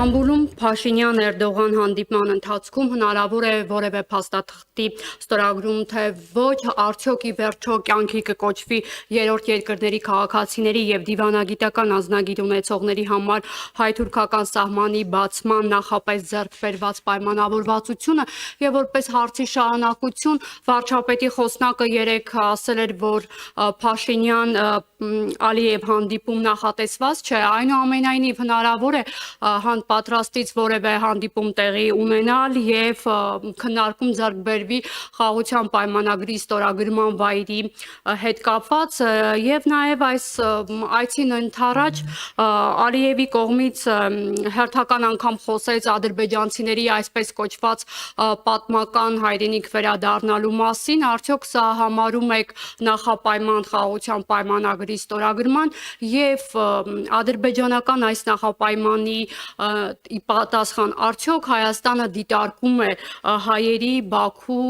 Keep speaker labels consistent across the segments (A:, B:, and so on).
A: Ստամբուլում Փաշինյան-Էրդողան հանդիպման ընթացքում հնարավոր է որևէ փաստաթղթի ստորագրում, թե ոչ, արդյոք ի վերջո կյանքի կկոչվի երրորդ երկրների քաղաքացիների եւ դիվանագիտական անձնագիր ունեցողների համար հայ-թուրքական սահմանի բացման նախապես ձեռք բերված պայմանավորվածությունը եւ որպես հարցի շարունակություն վարչապետի խոսնակը երեկ ասել էր, որ Փաշինյան-Ալիև հանդիպում նախատեսված չէ, այնուամենայնիվ հնարավոր է պատրաստից որևէ հանդիպում տեղի ունենալ եւ քննարկում ձեռք բերվի խաղաղության պայմանագրի ստորագրման վայրի հետ կապված եւ նաեւ այս այցին ընդառաջ Ալիևի կողմից հերթական անգամ խոսեց ադրբեջանցիների այսպես կոչված պատմական հայրենիք վերադառնալու մասին, արդյոք սա համարում եք նախապայման խաղաղության պայմանագրի ստորագրման եւ ադրբեջանական այս նախապայմանի ի պատասխան արդյոք Հայաստանը դիտարկում է հայերի Բաքու,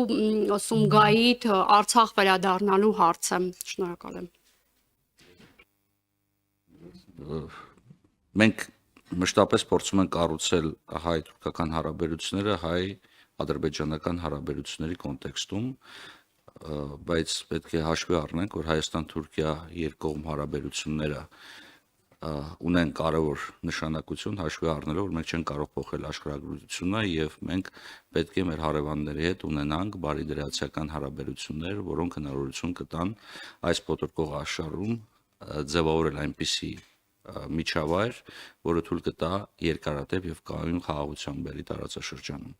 A: Սումգայիթ, Արցախ վերադառնալու հարցը։ Շնորհակալ եմ։
B: Մենք մշտապես փորձում ենք կառուցել հայ-թուրքական հարաբերությունները հայ-ադրբեջանական հարաբերությունների կոնտեքստում, բայց պետք է հաշվի առնենք, որ Հայաստան-Թուրքիա երկկողմ հարաբերությունները ունեն կարևոր նշանակություն, հաշվի առնելով, որ մենք չենք կարող փոխել աշխարհագրությունը եւ մենք պետք է մեր հարևանների հետ ունենանք բարիդրացիական հարաբերություններ, որոնք հնարավորություն կտան այս փոթորկող աշխարհում ձևավորել այնպիսի միջավայր, որը թույլ կտա երկարատև եւ կայուն խաղաղության բերի տարածաշրջանում,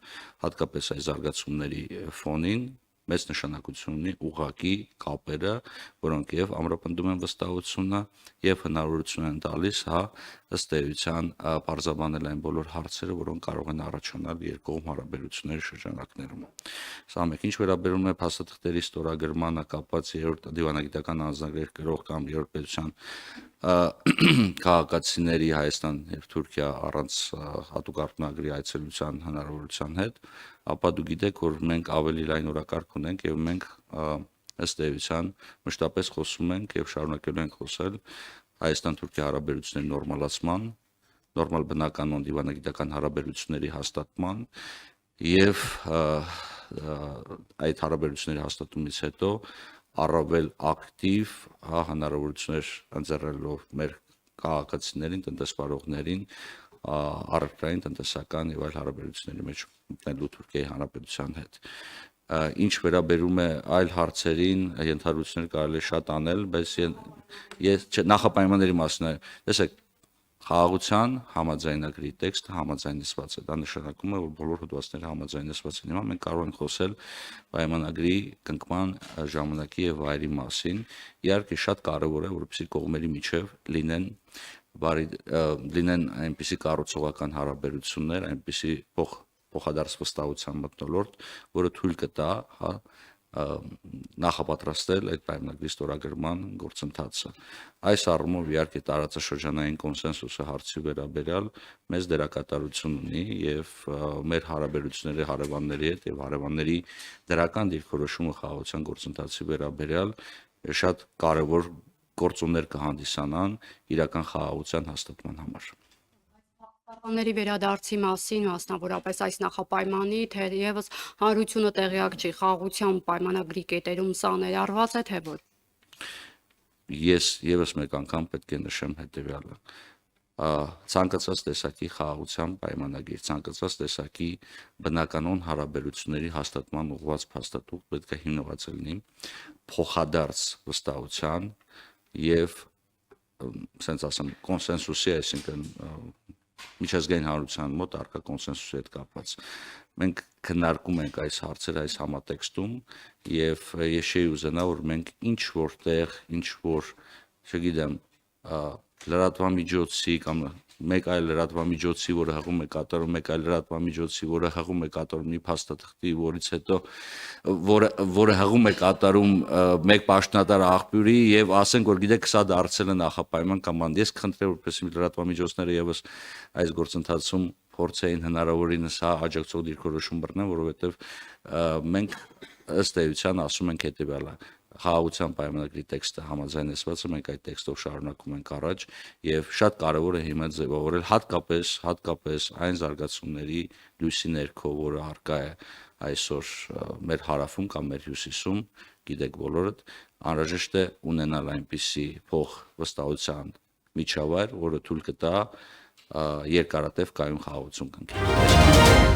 B: հատկապես այս զարգացումների ֆոնին մեծ նշանակություն ունի ուղղակի կապերը, որոնք եւ ամրապնդում են վստահությունը եւ հնարավորություն են տալիս, ըստ էության բարձրաբանել այն բոլոր հարցերը, որոնք կարող են առաջանալ երկկողմ հարաբերությունների շրջանակներում։ Սա մեկ ինչ վերաբերում է փաստաթղթերի ստորագրմանը կապված երրորդ դիվանագիտական անձնագրեր կրող կամ երրորդ պետության քաղաքացիների Հայաստան եւ Թուրքիա առանց հատուկ արտոնագրի այցելության հնարավորության հետ, ապա դու գիտեք, որ մենք ավելի լայն օրակարգ ունենք եւ մենք ըստ էության մշտապես խոսում ենք եւ շարունակելու ենք խոսել Հայաստան-Թուրքիա հարաբերությունների նորմալացման, նորմալ բնականon դիվանագիտական հարաբերությունների հաստատման եւ այդ հարաբերությունների հաստատումից հետո առավել ակտիվ հնարավորություններ ընձեռելով մեր քաղաքացիներին, տնտեսվարողներին, առևտրային, տնտեսական եւ այլ հարաբերությունների մեջ մտնելու Թուրքիայի Հանրապետության հետ։ Ինչ վերաբերում է այլ հարցերին, ենթադրություններ կարելի է շատ անել, բայց ես նախապայմանների մասին, տեսեք, խաղաղության համաձայնագրի տեքստը համաձայնեցված է, դա նշանակում է, որ բոլոր հոդվածները համաձայնեցված են։ Հիմա մենք կարող ենք խոսել պայմանագրի կնքման ժամանակի եւ վայրի մասին։ Իհարկե շատ կարեւոր է, որպեսզի կողմերի միջև լինեն այնպիսի կառուցողական հարաբերություններ, այնպիսի փոխադարձ վստահության մթնոլորտ, որը թույլ կտա նախապատրաստել այդ պայմանագրի ստորագրման գործընթացը։ Այս առումով իհարկե տարածաշրջանային կոնսենսուսը հարցի վերաբերյալ մեծ դերակատարություն ունի եւ մեր հարաբերությունների հարևանների հետ եւ հարևանների դրական դիրքորոշումը խաղաղության գործընթացի վերաբերյալ շատ կարեւոր գործոններ կհանդիսանան իրական խաղաղության հաստատման համար։
A: Ների վերադարձի մասին, մասնավորապես այս նախապայմանի, թերևս հանրությունը տեղյակ չի, խաղաղության պայմանագրի կետերում սա ներառված է, թե ոչ։
B: Ես եւս մեկ անգամ պետք է նշեմ հետեւյալը։ Ցանկացած տեսակի խաղաղության պայմանագիր, ցանկացած տեսակի բնականon հարաբերությունների հաստատման ուղղված փաստաթուղթ պետք է հիմնված լինի փոխադարձ վստահության եւ ասենց ասեմ կոնսենսուսի, այսինքն միջազգային հանրության մոտ առկա կոնսենսուսի հետ կապված։ Մենք քննարկում ենք այս հարցերը այս համատեքստում եւ ես չէի ուզենա, որ մենք ինչ որտեղ, ինչ որ, չգիտեմ, լրատվամիջոցի կամ մեկ այլ լրատվամիջոցի, որը հղում է կատարում, մեկ այլ լրատվամիջոցի, որը հղում է կատարում մի փաստաթղթի, որից հետո որը հղում է կատարում մեկ պաշտոնատար աղբյուրի եւ ասենք, որ գիտեք, սա դարձել է նախապայման կամ բան։ Ես կխնդրեմ, որպեսզի լրատվամիջոցները եւս այս գործընթացում փորձեին հնարավորինս աջակցող դիրքորոշում բռնեն, որովհետեւ մենք ըստ էության ասում ենք հետեւյալը. խաղաղության պայմանագրի տեքստը համաձայնեցված է, մենք այդ տեքստով շարունակում ենք առաջ եւ շատ կարեւոր է հիմա ձևավորել հատկապես այն զարգացումների լույսի ներքո, որը առկա է այսօր մեր հարավում կամ մեր հյուսիսում, գիտեք բոլորդ, անհրաժեշտ է ունենալ այնպիսի փոխվստահության միջավայր, որը թույլ կտա երկարատև կայուն խաղաղություն կնքել։